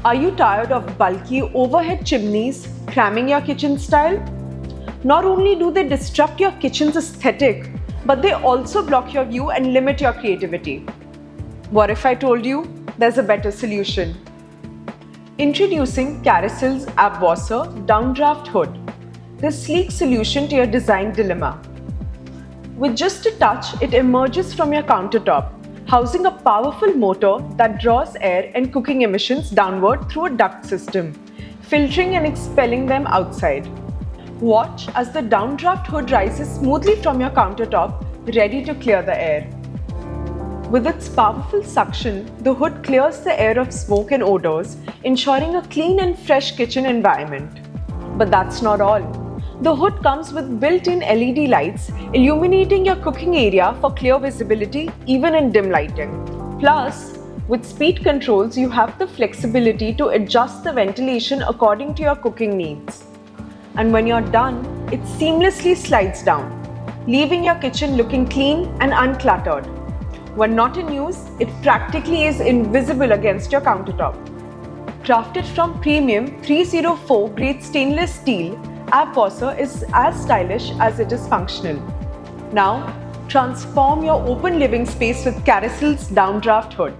Are you tired of bulky overhead chimneys cramming your kitchen style? Not only do they disrupt your kitchen's aesthetic, but they also block your view and limit your creativity. What if I told you there's a better solution? Introducing Carysil's Abwasser Downdraft Hood, the sleek solution to your design dilemma. With just a touch, it emerges from your countertop, housing a powerful motor that draws air and cooking emissions downward through a duct system, filtering and expelling them outside. Watch as the downdraft hood rises smoothly from your countertop, ready to clear the air. With its powerful suction, the hood clears the air of smoke and odors, ensuring a clean and fresh kitchen environment. But that's not all. The hood comes with built-in LED lights, illuminating your cooking area for clear visibility even in dim lighting. Plus, with speed controls, you have the flexibility to adjust the ventilation according to your cooking needs. And when you're done, it seamlessly slides down, leaving your kitchen looking clean and uncluttered. When not in use, it practically is invisible against your countertop. Crafted from premium 304 grade stainless steel, Abwasser is as stylish as it is functional. Now, transform your open living space with Carysil's Downdraft Hood.